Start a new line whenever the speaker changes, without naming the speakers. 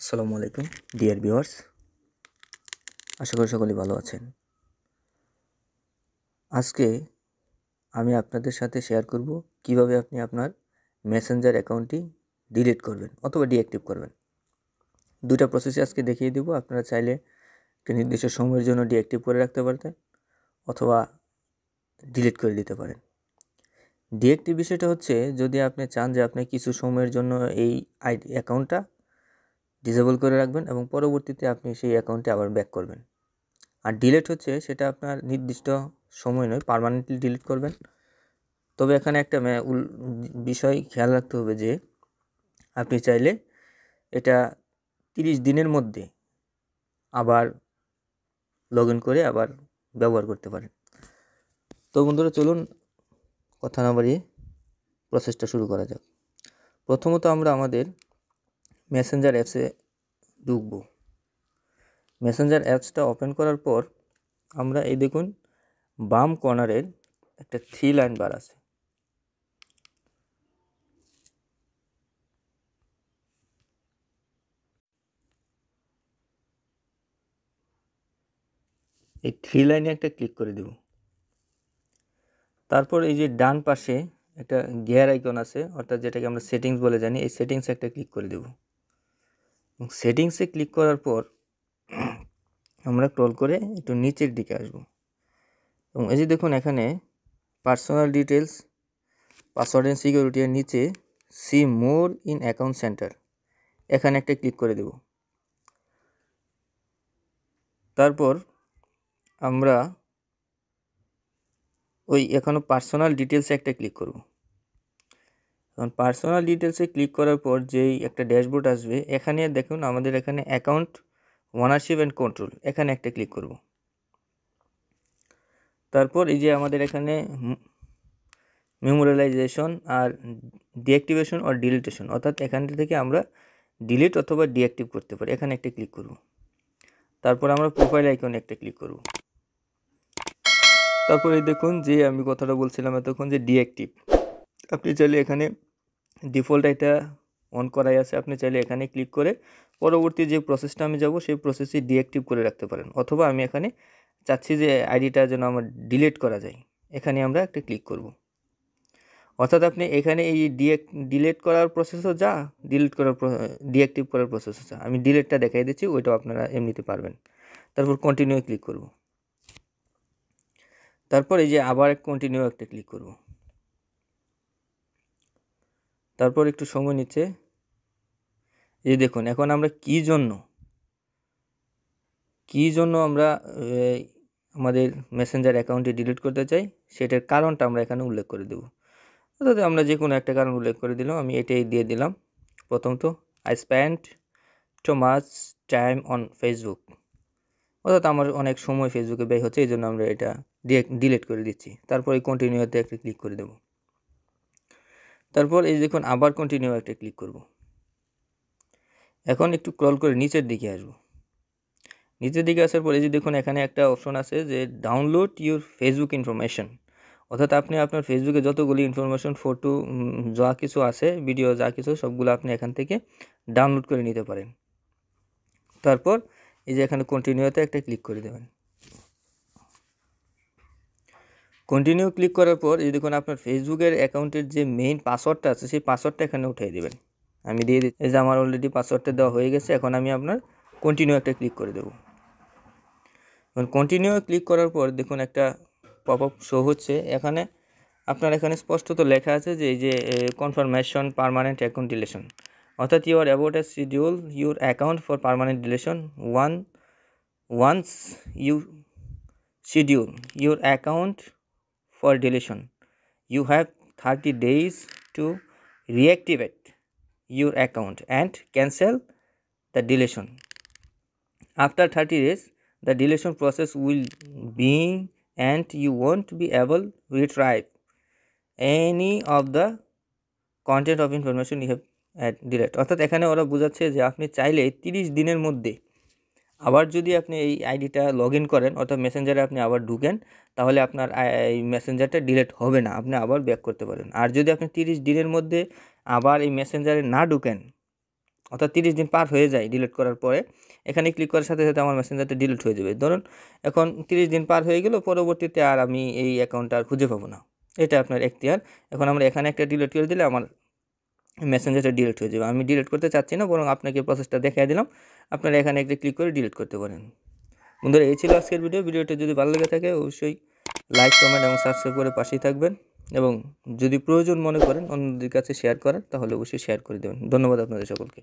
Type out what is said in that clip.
আসসালামু আলাইকুম dear viewers, আশা করি সকলেই ভালো আছেন। আজকে আমি আপনাদের সাথে শেয়ার করব কিভাবে আপনি আপনার মেসেঞ্জার অ্যাকাউন্টটি ডিলিট করবেন অথবা ডিঅ্যাক্টিভ করবেন। দুটা প্রসেসই আজকে দেখিয়ে দেব। আপনারা চাইলে একটা নির্দিষ্ট সময়ের জন্য ডিঅ্যাক্টিভ করে রাখতে পারতেন অথবা ডিলিট করে দিতে পারেন। ডিঅ্যাক্টিভ বিষয়টা হচ্ছে, যদি আপনি চান যে আপনি কিছু সময়ের জন্য এই অ্যাকাউন্টটা ডিসেবল করে রাখবেন এবং পরবর্তীতে আপনি সেই অ্যাকাউন্টে আবার ব্যাক করবেন। আর ডিলিট হচ্ছে, সেটা আপনার নির্দিষ্ট সময় নয়, পার্মানেন্টলি ডিলিট করবেন। তবে এখানে একটা বিষয় খেয়াল রাখতে হবে যে আপনি চাইলে এটা 30 দিনের মধ্যে আবার লগ ইন করে আবার ব্যবহার করতে পারেন। তো বন্ধুরা, চলুন কথা না বাড়িয়ে প্রসেসটা শুরু করা যাক। প্রথমত আমরা আমাদের মেসেঞ্জার অ্যাপসে ঢুকব। মেসেঞ্জার অ্যাপসটা ওপেন করার পর আমরা এই দেখুন বাম কর্নারের একটা 3 লাইন বার আছে। এই 3 লাইনে একটা ক্লিক করে দেব। তারপর এই যে ডান পাশে একটা গিয়ার আইকন আছে, অর্থাৎ যেটাকে আমরা সেটিংস বলে জানি, এই সেটিংসে একটা ক্লিক করে দেব। এবং সেটিংসে ক্লিক করার পর আমরা স্ক্রল করে একটু নিচের দিকে আসব এবং এই যে দেখুন এখানে personal details, password and security এর নিচে see more in account centre, এখানে একটা ক্লিক করে দেব। তারপর আমরা ওই এখনও পার্সোনাল ডিটেলসে একটা ক্লিক করব। এখন পার্সোনাল ডিটেলসে ক্লিক করার পর যেই একটা ড্যাশবোর্ড আসবে, এখানে দেখুন আমাদের এখানে অ্যাকাউন্ট ওনারশিপ অ্যান্ড কন্ট্রোল, এখানে একটা ক্লিক করব। তারপর এই যে আমাদের এখানে মেমোরিয়ালাইজেশন আর ডিঅ্যাক্টিভেশন আর ডিলিটেশন, অর্থাৎ এখান থেকে আমরা ডিলিট অথবা ডিঅ্যাক্টিভ করতে পারি, এখানে একটা ক্লিক করব। তারপর আমরা প্রোফাইল আইকনে একটা ক্লিক করব। তারপর এই দেখুন যে আমি কথাটা বলছিলাম এতক্ষণ যে ডিঅ্যাক্টিভ, আপনি চাইলে এখানে ডিফল্ট এটা অন করাই আছে, আপনি চাইলে এখানে ক্লিক করে পরবর্তী যে প্রসেসটা আমি যাব সেই প্রসেসই ডিঅ্যাক্টিভ করে রাখতে পারেন। অথবা আমি এখানে চাচ্ছি যে আইডিটা যেন আমার ডিলিট করা যায়, এখানে আমরা একটা ক্লিক করব। অর্থাৎ আপনি এখানে এই ডিলিট করার প্রসেসও যা, ডিঅ্যাক্টিভ করার প্রসেসও যা। আমি ডিলিটটা দেখাই দিচ্ছি, ওইটাও আপনারা এমনিতে পারবেন। তারপর কন্টিনিউ ক্লিক করব। তারপর এই যে আবার কন্টিনিউ একটা ক্লিক করব। তারপর একটু সময় নিচ্ছে। এই দেখুন এখন আমরা কি জন্য আমরা আমাদের মেসেঞ্জার অ্যাকাউন্টে ডিলিট করতে চাই, সেটার কারণটা আমরা এখানে উল্লেখ করে দেব। অর্থাৎ আমরা যে কোনো একটা কারণ উল্লেখ করে দিলাম, আমি এটাই দিয়ে দিলাম। প্রথমত I spend too much time on Facebook, অর্থাৎ আমার অনেক সময় ফেসবুকে ব্যয় হচ্ছে, এই জন্য আমরা এটা ডিলিট করে দিচ্ছি। তারপর এই কন্টিনিউতে একটা ক্লিক করে দেব। তারপর এই দেখুন আবার কন্টিনিউ একটা ক্লিক করব। এখন একটু স্ক্রল করে নিচের দিকে আসব। নিচের দিকে আসার পর এই যে দেখুন এখানে একটা অপশন আছে যে ডাউনলোড ইউর ফেসবুক ইনফরমেশন, অর্থাৎ আপনি আপনার ফেসবুকে যতগুলি ইনফরমেশন, ফটো, যা কিছু আছে, ভিডিও, যা কিছু সবগুলো আপনি এখান থেকে ডাউনলোড করে নিতে পারেন। তারপর এই যে এখানে কন্টিনিউতে একটা ক্লিক করে দেবেন। কন্টিনিউ ক্লিক করার পর এই দেখুন আপনার ফেসবুকের অ্যাকাউন্টের যে মেইন পাসওয়ার্ডটা আছে, সেই পাসওয়ার্ডটা এখানে উঠিয়ে দেবেন। আমি দিয়ে দিচ্ছি। এই যে আমার অলরেডি পাসওয়ার্ডটা দেওয়া হয়ে গেছে। এখন আমি আপনার কন্টিনিউ একটা ক্লিক করে দেবো। এখন কন্টিনিউ ক্লিক করার পর দেখুন একটা পপ আপ শো হচ্ছে। এখানে আপনার এখানে স্পষ্টত লেখা আছে যে এই যে কনফার্মেশন পার্মানেন্ট অ্যাকাউন্ট ডিলিশন, অর্থাৎ you are about schedule your account for permanent deletion once you schedule your account for deletion you have 30 days to reactivate your account and cancel the deletion. After 30 days the deletion process will begin and you won't be able to retrieve any of the content of information you have delete, অর্থাৎ এখানে ওরা বোঝাচ্ছে যে আপনি চাইলে 30 দিনের মধ্যে আবার যদি আপনি এই আইডিটা লগ ইন করেন, অর্থাৎ মেসেঞ্জারে আপনি আবার ঢুকেন, তাহলে আপনার এই মেসেঞ্জারটা ডিলিট হবে না, আপনি আবার ব্যাক করতে পারেন। আর যদি আপনি 30 দিনের মধ্যে আবার এই মেসেঞ্জারে না ঢুকেন, অর্থাৎ 30 দিন পার হয়ে যায় ডিলিট করার পরে, এখানে ক্লিক করার সাথে সাথে আমার মেসেঞ্জারটা ডিলিট হয়ে যাবে। ধরুন এখন 30 দিন পার হয়ে গেল, পরবর্তীতে আর আমি এই অ্যাকাউন্টটা আর খুঁজে পাবো না, এটা আপনার এখতিয়ার। এখন আমরা এখানে একটা ডিলিট করে দিলে আমার মেসেঞ্জারটা ডিলিট হয়ে যাবে। আমি ডিলিট করতে চাচ্ছি না, বরং আপনাকে প্রসেসটা দেখিয়ে দিলাম। আপনারা এখানে একটা ক্লিক করে ডিলিট করতে পারেন। বন্ধুরা, এই ছিল আজকের ভিডিওটা যদি ভালো লেগে থাকে অবশ্যই লাইক, কমেন্ট এবং সাবস্ক্রাইব করে পাশেই থাকবেন, এবং যদি প্রয়োজন মনে করেন অন্যদের কাছে শেয়ার করার, তাহলে অবশ্যই শেয়ার করে দেবেন। ধন্যবাদ আপনাদের সকলকে।